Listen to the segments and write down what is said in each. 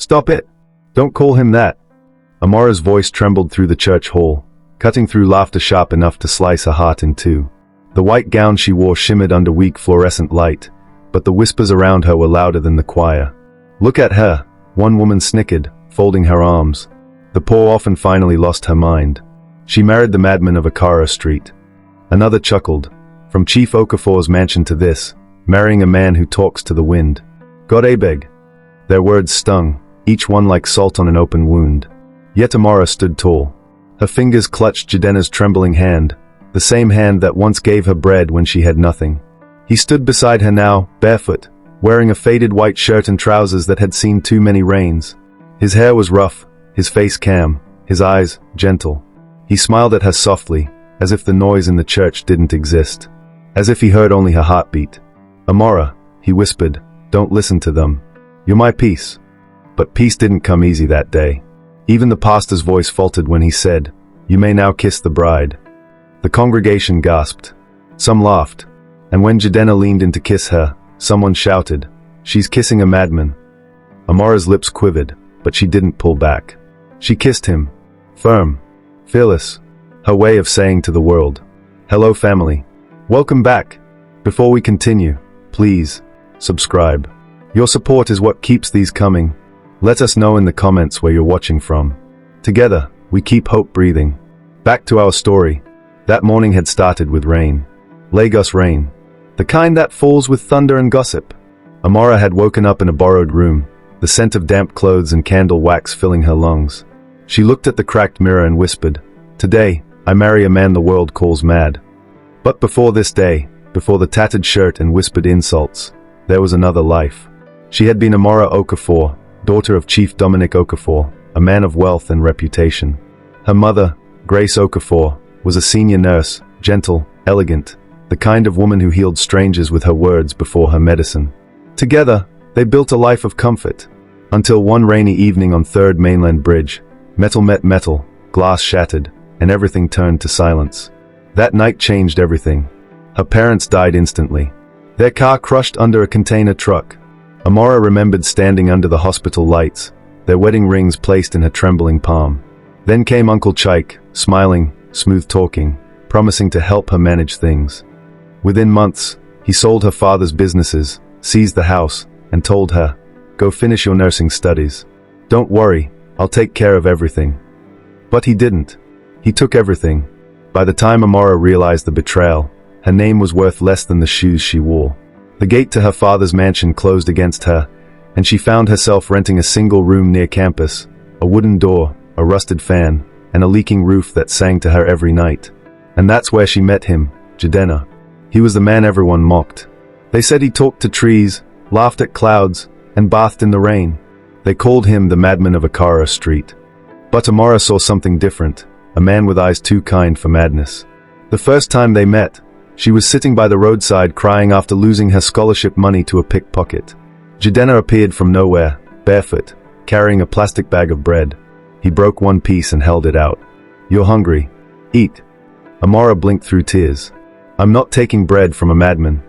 Stop it! Don't call him that! Amara's voice trembled through the church hall, cutting through laughter sharp enough to slice her heart in two. The white gown she wore shimmered under weak fluorescent light, but the whispers around her were louder than the choir. Look at her, one woman snickered, folding her arms. The poor orphan finally lost her mind. She married the madman of Achara Street. Another chuckled. From Chief Okafor's mansion to this, marrying a man who talks to the wind. God abeg. Their words stung, each one like salt on an open wound. Yet Amara stood tall. Her fingers clutched Jidenna's trembling hand, the same hand that once gave her bread when she had nothing. He stood beside her now, barefoot, wearing a faded white shirt and trousers that had seen too many rains. His hair was rough, his face calm, his eyes gentle. He smiled at her softly, as if the noise in the church didn't exist. As if he heard only her heartbeat. Amara, he whispered, don't listen to them. You're my peace. But peace didn't come easy that day. Even the pastor's voice faltered when he said, you may now kiss the bride. The congregation gasped. Some laughed. And when Jidenna leaned in to kiss her, someone shouted, she's kissing a madman. Amara's lips quivered, but she didn't pull back. She kissed him. Firm. Fearless. Her way of saying to the world, hello family. Welcome back. Before we continue, please, subscribe. Your support is what keeps these coming. Let us know in the comments where you're watching from. Together, we keep hope breathing. Back to our story. That morning had started with rain. Lagos rain. The kind that falls with thunder and gossip. Amara had woken up in a borrowed room, the scent of damp clothes and candle wax filling her lungs. She looked at the cracked mirror and whispered, today, I marry a man the world calls mad. But before this day, before the tattered shirt and whispered insults, there was another life. She had been Amara Okafor, daughter of Chief Dominic Okafor, a man of wealth and reputation. Her mother, Grace Okafor, was a senior nurse, gentle, elegant, the kind of woman who healed strangers with her words before her medicine. Together, they built a life of comfort. Until one rainy evening on 3rd Mainland Bridge, metal met metal, glass shattered, and everything turned to silence. That night changed everything. Her parents died instantly. Their car crushed under a container truck. Amara remembered standing under the hospital lights, their wedding rings placed in her trembling palm. Then came Uncle Chike, smiling, smooth-talking, promising to help her manage things. Within months, he sold her father's businesses, seized the house, and told her, go finish your nursing studies. Don't worry, I'll take care of everything. But he didn't. He took everything. By the time Amara realized the betrayal, her name was worth less than the shoes she wore. The gate to her father's mansion closed against her, and she found herself renting a single room near campus, a wooden door, a rusted fan, and a leaking roof that sang to her every night. And that's where she met him, Jidenna. He was the man everyone mocked. They said he talked to trees, laughed at clouds, and bathed in the rain. They called him the madman of Achara Street. But Amara saw something different, a man with eyes too kind for madness. The first time they met, she was sitting by the roadside crying after losing her scholarship money to a pickpocket. Jidenna appeared from nowhere, barefoot, carrying a plastic bag of bread. He broke one piece and held it out. You're hungry. Eat. Amara blinked through tears. I'm not taking bread from a madman.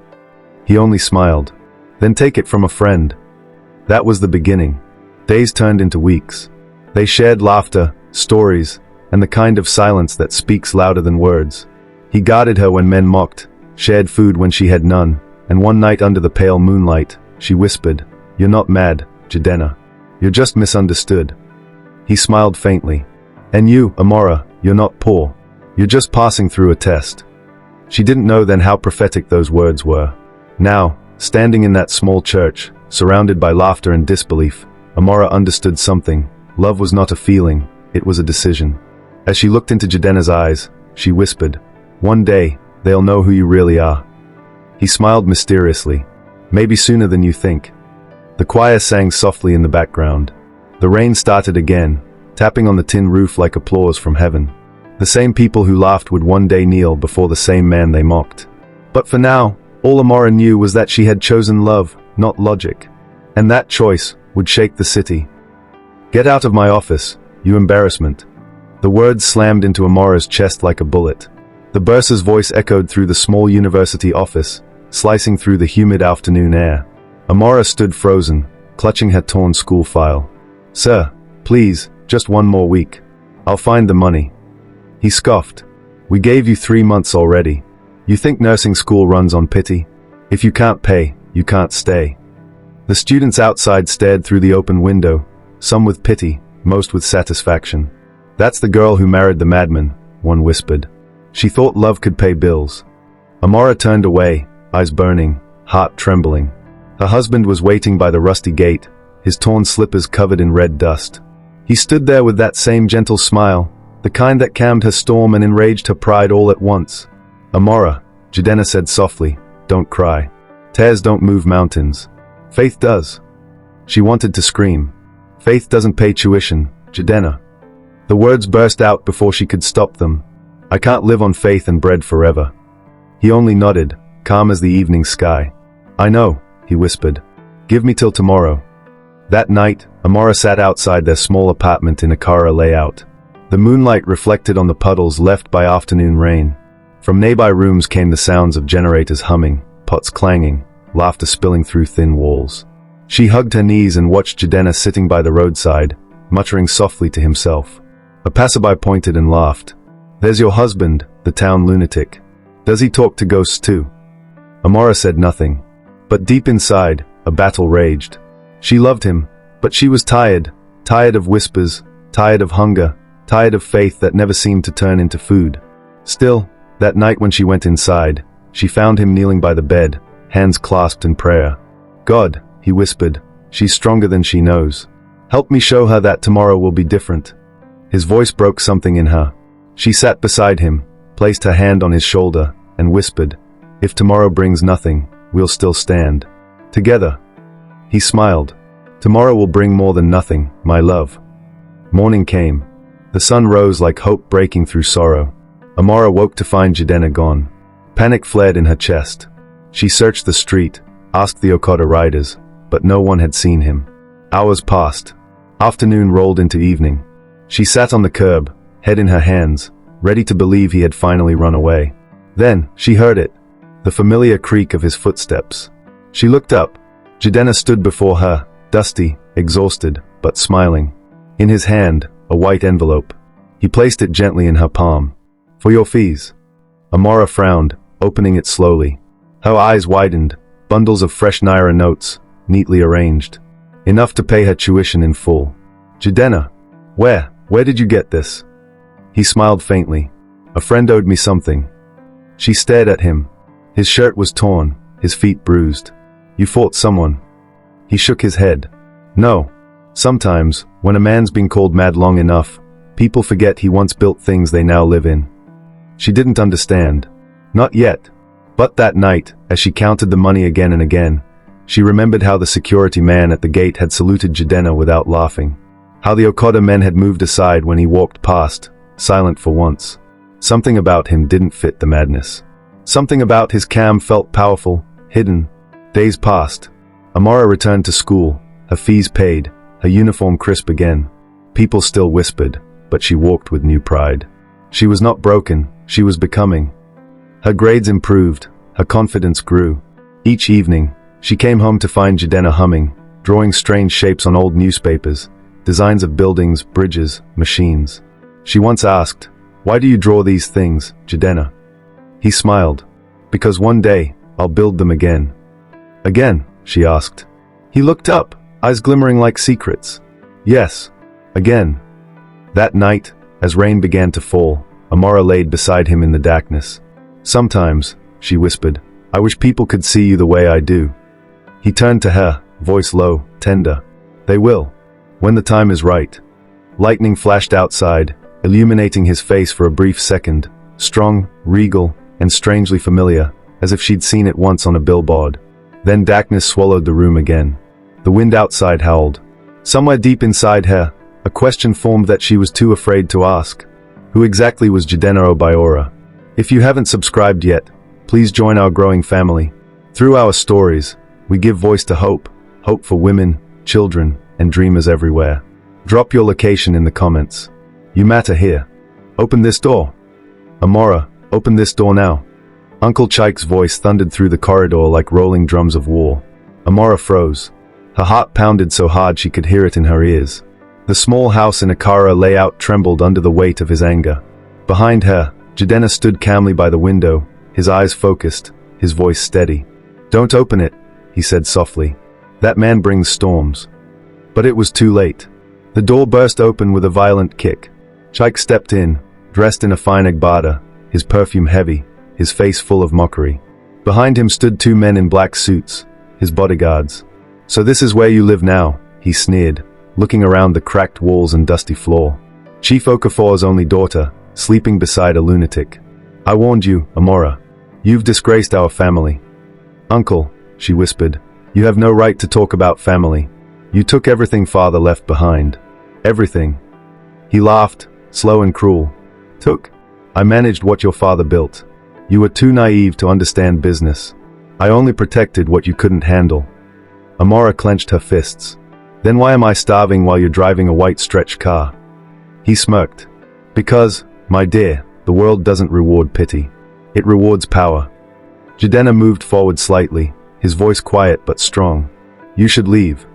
He only smiled. Then take it from a friend. That was the beginning. Days turned into weeks. They shared laughter, stories, and the kind of silence that speaks louder than words. He guarded her when men mocked, shared food when she had none, and one night under the pale moonlight, she whispered, you're not mad, Jidenna. You're just misunderstood. He smiled faintly. And you, Amara, you're not poor. You're just passing through a test. She didn't know then how prophetic those words were. Now, standing in that small church, surrounded by laughter and disbelief, Amara understood something. Love was not a feeling, it was a decision. As she looked into Jidenna's eyes, she whispered, one day, they'll know who you really are. He smiled mysteriously. Maybe sooner than you think. The choir sang softly in the background. The rain started again, tapping on the tin roof like applause from heaven. The same people who laughed would one day kneel before the same man they mocked. But for now, all Amara knew was that she had chosen love, not logic. And that choice would shake the city. Get out of my office, you embarrassment. The words slammed into Amara's chest like a bullet. The bursar's voice echoed through the small university office, slicing through the humid afternoon air. Amara stood frozen, clutching her torn school file. Sir, please, just one more week. I'll find the money. He scoffed. We gave you 3 months already. You think nursing school runs on pity? If you can't pay, you can't stay. The students outside stared through the open window, some with pity, most with satisfaction. That's the girl who married the madman, one whispered. She thought love could pay bills. Amara turned away, eyes burning, heart trembling. Her husband was waiting by the rusty gate, his torn slippers covered in red dust. He stood there with that same gentle smile, the kind that calmed her storm and enraged her pride all at once. Amara, Jidenna said softly, don't cry. Tears don't move mountains. Faith does. She wanted to scream. Faith doesn't pay tuition, Jidenna. The words burst out before she could stop them. I can't live on faith and bread forever. He only nodded, calm as the evening sky. I know, he whispered. Give me till tomorrow. That night, Amara sat outside their small apartment in Achara layout. The moonlight reflected on the puddles left by afternoon rain. From nearby rooms came the sounds of generators humming, pots clanging, laughter spilling through thin walls. She hugged her knees and watched Jidenna sitting by the roadside, muttering softly to himself. A passerby pointed and laughed. There's your husband, the town lunatic. Does he talk to ghosts too? Amara said nothing. But deep inside, a battle raged. She loved him, but she was tired, tired of whispers, tired of hunger, tired of faith that never seemed to turn into food. Still, that night when she went inside, she found him kneeling by the bed, hands clasped in prayer. God, he whispered, she's stronger than she knows. Help me show her that tomorrow will be different. His voice broke something in her. She sat beside him, placed her hand on his shoulder, and whispered, if tomorrow brings nothing, we'll still stand. Together. He smiled. Tomorrow will bring more than nothing, my love. Morning came. The sun rose like hope breaking through sorrow. Amara woke to find Jidenna gone. Panic fled in her chest. She searched the street, asked the Okada riders, but no one had seen him. Hours passed. Afternoon rolled into evening. She sat on the curb, head in her hands, ready to believe he had finally run away. Then, she heard it. The familiar creak of his footsteps. She looked up. Jidenna stood before her, dusty, exhausted, but smiling. In his hand, a white envelope. He placed it gently in her palm. For your fees. Amara frowned, opening it slowly. Her eyes widened, bundles of fresh Naira notes, neatly arranged. Enough to pay her tuition in full. Jidenna, where did you get this? He smiled faintly. A friend owed me something. She stared at him. His shirt was torn, his feet bruised. You fought someone. He shook his head. No. Sometimes, when a man's been called mad long enough, people forget he once built things they now live in. She didn't understand. Not yet. But that night, as she counted the money again and again, she remembered how the security man at the gate had saluted Jidenna without laughing. How the Okada men had moved aside when he walked past, silent for once. Something about him didn't fit the madness. Something about his calm felt powerful, hidden. Days passed. Amara returned to school, her fees paid, her uniform crisp again. People still whispered, but she walked with new pride. She was not broken, she was becoming. Her grades improved, her confidence grew. Each evening, she came home to find Jidenna humming, drawing strange shapes on old newspapers, designs of buildings, bridges, machines. She once asked, why do you draw these things, Jidenna? He smiled. Because one day, I'll build them again. Again, she asked. He looked up, eyes glimmering like secrets. Yes, again. That night, as rain began to fall, Amara laid beside him in the darkness. Sometimes, she whispered, I wish people could see you the way I do. He turned to her, voice low, tender. They will. When the time is right. Lightning flashed outside, illuminating his face for a brief second, strong, regal, and strangely familiar, as if she'd seen it once on a billboard. Then darkness swallowed the room again. The wind outside howled. Somewhere deep inside her, a question formed that she was too afraid to ask. Who exactly was Jidenna Obiora? If you haven't subscribed yet, please join our growing family. Through our stories, we give voice to hope, hope for women, children, and dreamers everywhere. Drop your location in the comments. You matter here. Open this door. Amara, open this door now. Uncle Chike's voice thundered through the corridor like rolling drums of war. Amara froze. Her heart pounded so hard she could hear it in her ears. The small house in Achara layout trembled under the weight of his anger. Behind her, Jidena stood calmly by the window, his eyes focused, his voice steady. "Don't open it," he said softly. "That man brings storms." But it was too late. The door burst open with a violent kick. Chike stepped in, dressed in a fine agbada, his perfume heavy, his face full of mockery. Behind him stood two men in black suits, his bodyguards. "So this is where you live now," he sneered, looking around the cracked walls and dusty floor. Chief Okafor's only daughter, sleeping beside a lunatic. "I warned you, Amara. You've disgraced our family." "Uncle," she whispered, "you have no right to talk about family. You took everything father left behind. Everything." He laughed, slow and cruel. "Took? I managed what your father built. You were too naive to understand business. I only protected what you couldn't handle." Amara clenched her fists. "Then why am I starving while you're driving a white stretch car?" He smirked. "Because, my dear, the world doesn't reward pity. It rewards power." Jidena moved forward slightly, his voice quiet but strong. "You should leave."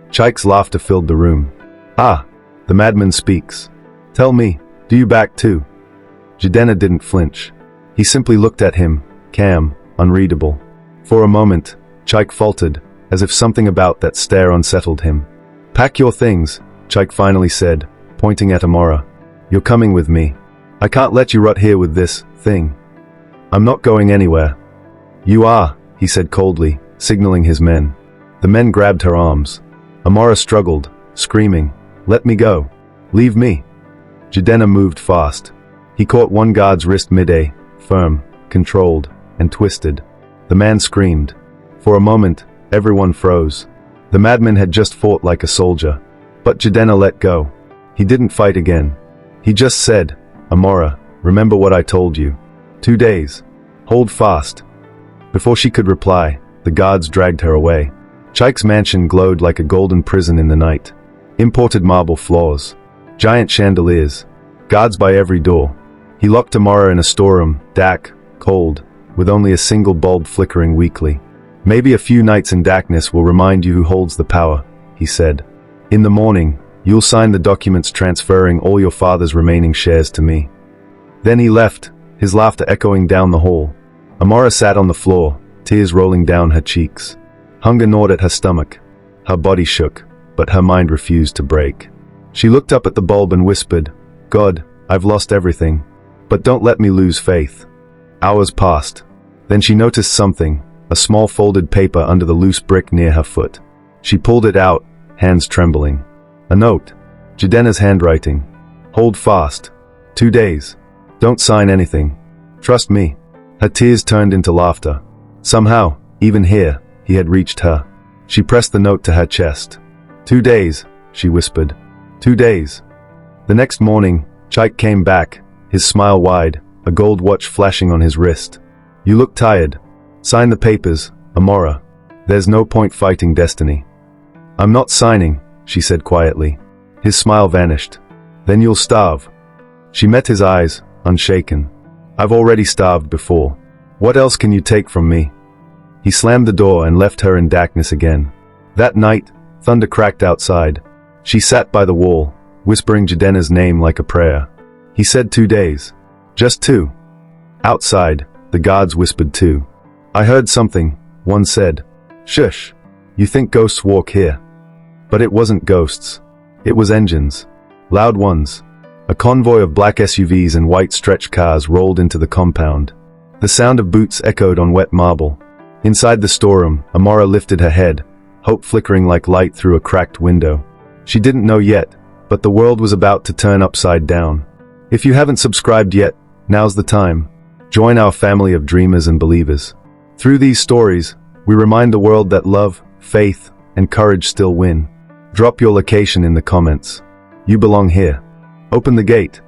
Chike's laughter filled the room. "Ah, the madman speaks. Tell me, do you back too?" Jidena didn't flinch. He simply looked at him, calm, unreadable. For a moment, Chike faltered, as if something about that stare unsettled him. "Pack your things," Chike finally said, pointing at Amara. "You're coming with me. I can't let you rot here with this thing." "I'm not going anywhere." "You are," he said coldly, signaling his men. The men grabbed her arms. Amara struggled, screaming, "Let me go. Leave me." Jidena moved fast. He caught one guard's wrist mid-A, firm, controlled, and twisted. The man screamed. For a moment, everyone froze. The madman had just fought like a soldier. But Jidena let go. He didn't fight again. He just said, "Amara, remember what I told you. 2 days. Hold fast." Before she could reply, the guards dragged her away. Chike's mansion glowed like a golden prison in the night. Imported marble floors. Giant chandeliers. Guards by every door. He locked Amara in a storeroom, dark, cold, with only a single bulb flickering weakly. "Maybe a few nights in darkness will remind you who holds the power," he said. "In the morning, you'll sign the documents transferring all your father's remaining shares to me." Then he left, his laughter echoing down the hall. Amara sat on the floor, tears rolling down her cheeks. Hunger gnawed at her stomach. Her body shook, but her mind refused to break. She looked up at the bulb and whispered, "God, I've lost everything. But don't let me lose faith." Hours passed. Then she noticed something, a small folded paper under the loose brick near her foot. She pulled it out, hands trembling. A note. Jidena's handwriting. "Hold fast. 2 days. Don't sign anything. Trust me." Her tears turned into laughter. Somehow, even here, he had reached her. She pressed the note to her chest. 2 days, she whispered. 2 days. The next morning, Chike came back, his smile wide, a gold watch flashing on his wrist. "You look tired. Sign the papers, Amara. There's no point fighting destiny." "I'm not signing," she said quietly. His smile vanished. "Then you'll starve." She met his eyes, unshaken. "I've already starved before. What else can you take from me?" He slammed the door and left her in darkness again. That night, thunder cracked outside. She sat by the wall, whispering Jidena's name like a prayer. He said 2 days. Just 2. Outside, the guards whispered too. "I heard something," one said. "Shush. You think ghosts walk here." But it wasn't ghosts. It was engines. Loud ones. A convoy of black SUVs and white stretch cars rolled into the compound. The sound of boots echoed on wet marble. Inside the storeroom, Amara lifted her head, hope flickering like light through a cracked window. She didn't know yet, but the world was about to turn upside down. If you haven't subscribed yet, now's the time. Join our family of dreamers and believers. Through these stories, we remind the world that love, faith, and courage still win. Drop your location in the comments. You belong here. Open the gate.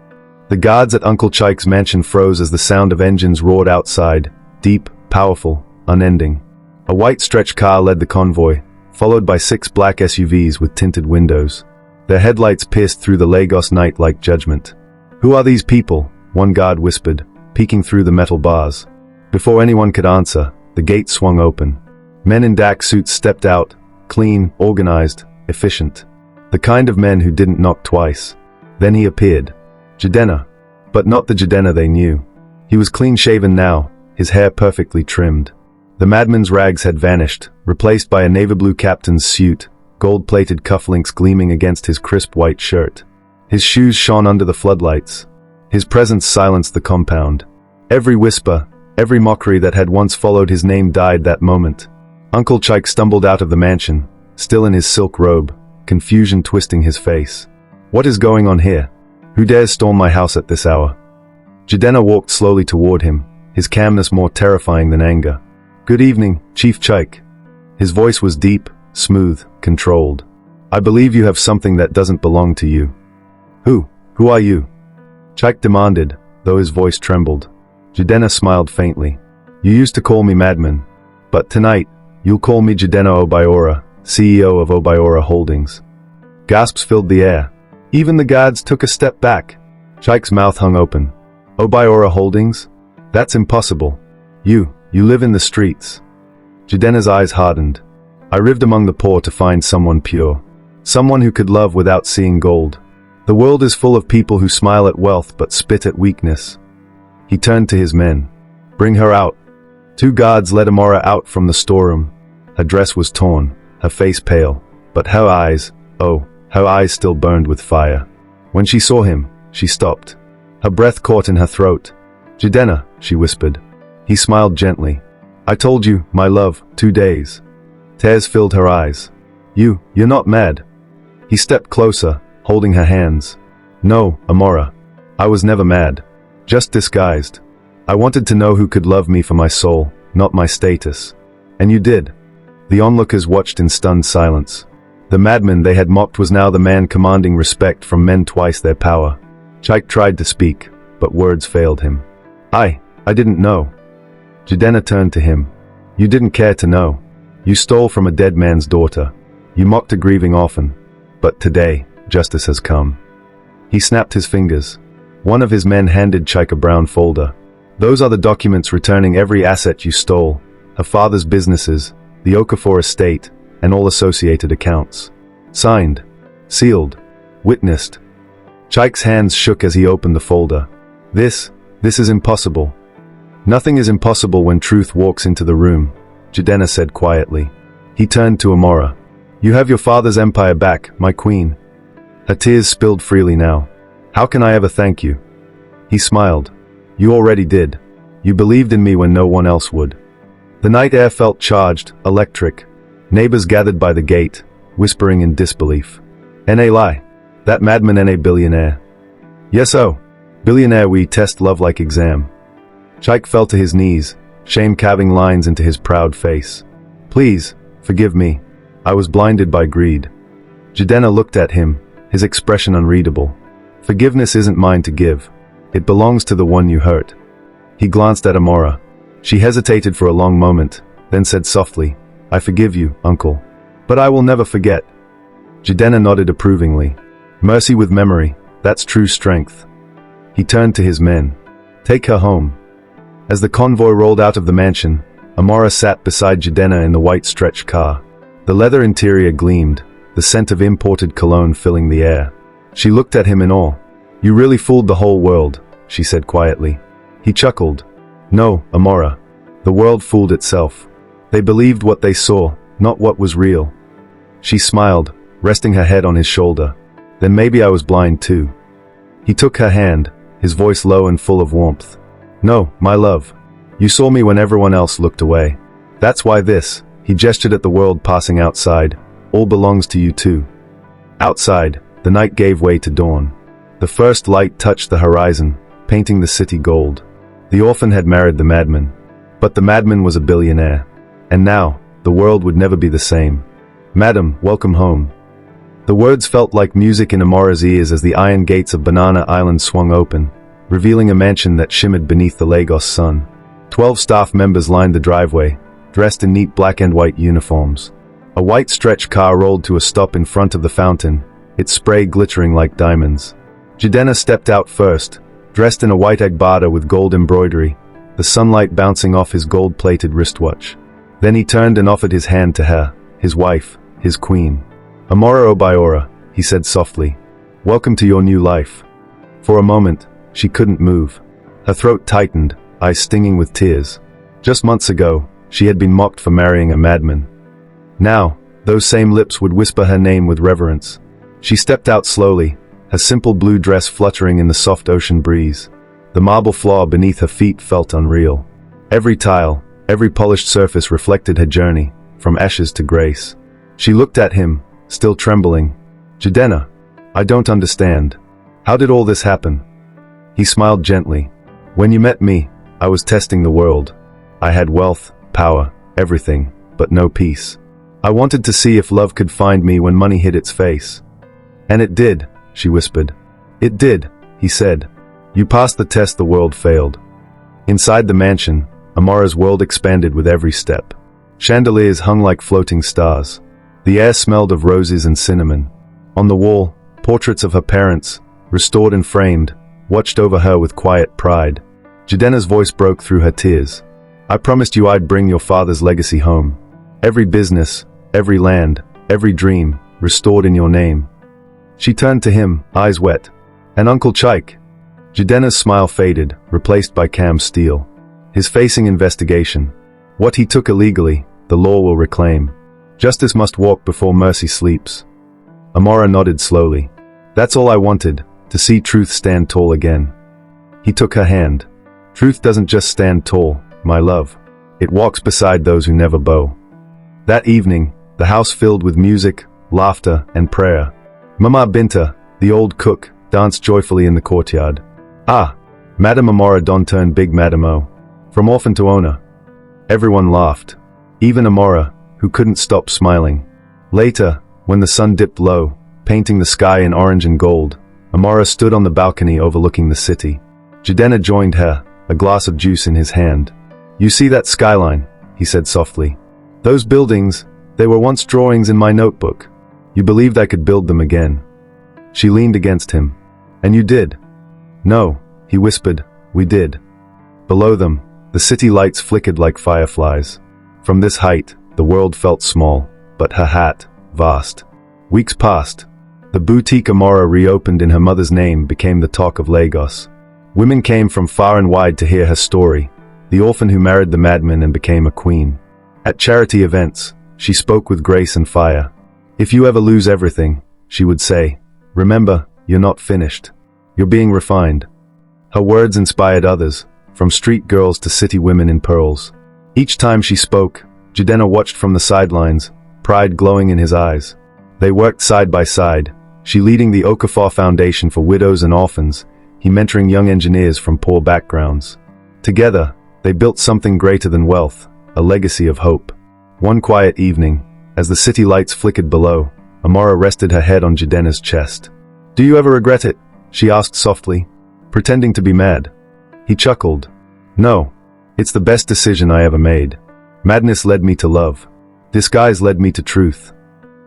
The guards at Uncle Chike's mansion froze as the sound of engines roared outside, deep, powerful, unending. A white stretch car led the convoy, followed by 6 black SUVs with tinted windows. Their headlights pierced through the Lagos night like judgment. "Who are these people?" one guard whispered, peeking through the metal bars. Before anyone could answer, the gate swung open. Men in dark suits stepped out, clean, organized, efficient. The kind of men who didn't knock twice. Then he appeared. Jidenna. But not the Jidenna they knew. He was clean-shaven now, his hair perfectly trimmed. The madman's rags had vanished, replaced by a navy blue captain's suit, gold-plated cufflinks gleaming against his crisp white shirt. His shoes shone under the floodlights. His presence silenced the compound. Every whisper, every mockery that had once followed his name died that moment. Uncle Chike stumbled out of the mansion, still in his silk robe, confusion twisting his face. What is going on here? Who dares storm my house at this hour? Jidenna walked slowly toward him, his calmness more terrifying than anger. Good evening, Chief Chike. His voice was deep, smooth, controlled. I believe you have something that doesn't belong to you. Who are you? Chike demanded, though his voice trembled. Jidenna smiled faintly. You used to call me madman. But tonight, you'll call me Jidenna Obiora, CEO of Obiora Holdings. Gasps filled the air. Even the guards took a step back. Chike's mouth hung open. Obiora Holdings? That's impossible. You live in the streets. Jidenna's eyes hardened. I rived among the poor to find someone pure. Someone who could love without seeing gold. The world is full of people who smile at wealth but spit at weakness. He turned to his men. Bring her out. 2 guards led Amara out from the storeroom. Her dress was torn, her face pale, but her eyes, her eyes still burned with fire. When she saw him, she stopped. Her breath caught in her throat. Jidenna, she whispered. He smiled gently. I told you, my love, 2 days. Tears filled her eyes. You're not mad. He stepped closer, holding her hands. No, Amara. I was never mad. Just disguised. I wanted to know who could love me for my soul, not my status. And you did. The onlookers watched in stunned silence. The madman they had mocked was now the man commanding respect from men twice their power. Chike tried to speak, but words failed him. I didn't know. Jidenna turned to him. You didn't care to know. You stole from a dead man's daughter. You mocked a grieving orphan. But today, justice has come. He snapped his fingers. One of his men handed Chike a brown folder. Those are the documents returning every asset you stole, her father's businesses, the Okafor estate, and all associated accounts. Signed, sealed, witnessed. Chike's hands shook as he opened the folder. This is impossible. Nothing is impossible when truth walks into the room, Jidenna said quietly. He turned to Amara. You have your father's empire back, my queen. Her tears spilled freely now. How can I ever thank you? He smiled. You already did. You believed in me when no one else would. The night air felt charged, electric. Neighbors gathered by the gate, whispering in disbelief. N.A. lie. That madman N.A. billionaire. Yes, billionaire we test love like exam. Chike fell to his knees, shame carving lines into his proud face. Please, forgive me. I was blinded by greed. Jidenna looked at him, his expression unreadable. Forgiveness isn't mine to give. It belongs to the one you hurt. He glanced at Amara. She hesitated for a long moment, then said softly, I forgive you, uncle. But I will never forget. Jidenna nodded approvingly. Mercy with memory, that's true strength. He turned to his men. Take her home. As the convoy rolled out of the mansion, Amara sat beside Jidenna in the white stretch car. The leather interior gleamed, the scent of imported cologne filling the air. She looked at him in awe. You really fooled the whole world, she said quietly. He chuckled. No, Amara. The world fooled itself. They believed what they saw, not what was real. She smiled, resting her head on his shoulder. Then maybe I was blind too. He took her hand, his voice low and full of warmth. No, my love. You saw me when everyone else looked away. That's why this, he gestured at the world passing outside, all belongs to you too. Outside, the night gave way to dawn. The first light touched the horizon, painting the city gold. The orphan had married the madman. But the madman was a billionaire. And now, the world would never be the same. Madam, welcome home. The words felt like music in Amara's ears as the iron gates of Banana Island swung open, revealing a mansion that shimmered beneath the Lagos sun. 12 staff members lined the driveway, dressed in neat black and white uniforms. A white stretch car rolled to a stop in front of the fountain, its spray glittering like diamonds. Jidenna stepped out first, dressed in a white agbada with gold embroidery, the sunlight bouncing off his gold-plated wristwatch. Then he turned and offered his hand to her, his wife, his queen. Amara Obiora, he said softly. Welcome to your new life. For a moment, she couldn't move. Her throat tightened, eyes stinging with tears. Just months ago, she had been mocked for marrying a madman. Now, those same lips would whisper her name with reverence. She stepped out slowly, her simple blue dress fluttering in the soft ocean breeze. The marble floor beneath her feet felt unreal. Every tile, every polished surface reflected her journey, from ashes to grace. She looked at him, still trembling. Jidenna, I don't understand. How did all this happen? He smiled gently. When you met me, I was testing the world. I had wealth, power, everything, but no peace. I wanted to see if love could find me when money hid its face. And it did, she whispered. It did, he said. You passed the test the world failed. Inside the mansion, Amara's world expanded with every step. Chandeliers hung like floating stars. The air smelled of roses and cinnamon. On the wall, portraits of her parents, restored and framed, watched over her with quiet pride. Jidenna's voice broke through her tears. I promised you I'd bring your father's legacy home. Every business, every land, every dream, restored in your name. She turned to him, eyes wet. And Uncle Chike? Jidenna's smile faded, replaced by calm steel. His facing investigation. What he took illegally, the law will reclaim. Justice must walk before mercy sleeps. Amara nodded slowly. That's all I wanted, to see truth stand tall again. He took her hand. Truth doesn't just stand tall, my love. It walks beside those who never bow. That evening, the house filled with music, laughter, and prayer. Mama Binta, the old cook, danced joyfully in the courtyard. Ah, Madam Amara Don turned big Madam O. From orphan to owner. Everyone laughed. Even Amara, who couldn't stop smiling. Later, when the sun dipped low, painting the sky in orange and gold, Amara stood on the balcony overlooking the city. Jidenna joined her, a glass of juice in his hand. You see that skyline, he said softly. Those buildings, they were once drawings in my notebook. You believed I could build them again. She leaned against him. And you did. No, he whispered, we did. Below them, the city lights flickered like fireflies. From this height, the world felt small, but her hat, vast. Weeks passed. The boutique Amara reopened in her mother's name became the talk of Lagos. Women came from far and wide to hear her story, the orphan who married the madman and became a queen. At charity events, she spoke with grace and fire. If you ever lose everything, she would say, remember, you're not finished. You're being refined. Her words inspired others, from street girls to city women in pearls. Each time she spoke, Jidenna watched from the sidelines, pride glowing in his eyes. They worked side by side, she leading the Okafor Foundation for widows and orphans, he mentoring young engineers from poor backgrounds. Together, they built something greater than wealth, a legacy of hope. One quiet evening, as the city lights flickered below, Amara rested her head on Jidenna's chest. Do you ever regret it? She asked softly, pretending to be mad. He chuckled. No, it's the best decision I ever made. Madness led me to love. Disguise led me to truth.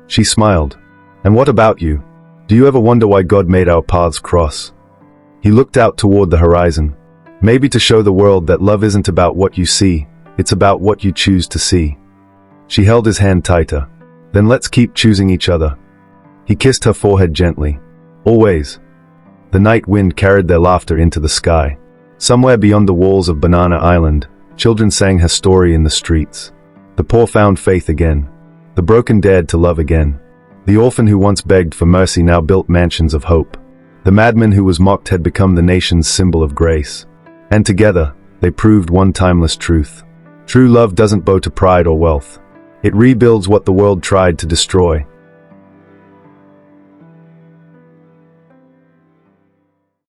She smiled. And what about you? Do you ever wonder why God made our paths cross? He looked out toward the horizon. Maybe to show the world that love isn't about what you see, it's about what you choose to see. She held his hand tighter. Then let's keep choosing each other. He kissed her forehead gently. Always. The night wind carried their laughter into the sky. Somewhere beyond the walls of Banana Island, children sang her story in the streets. The poor found faith again. The broken dared to love again. The orphan who once begged for mercy now built mansions of hope. The madman who was mocked had become the nation's symbol of grace. And together, they proved one timeless truth. True love doesn't bow to pride or wealth. It rebuilds what the world tried to destroy.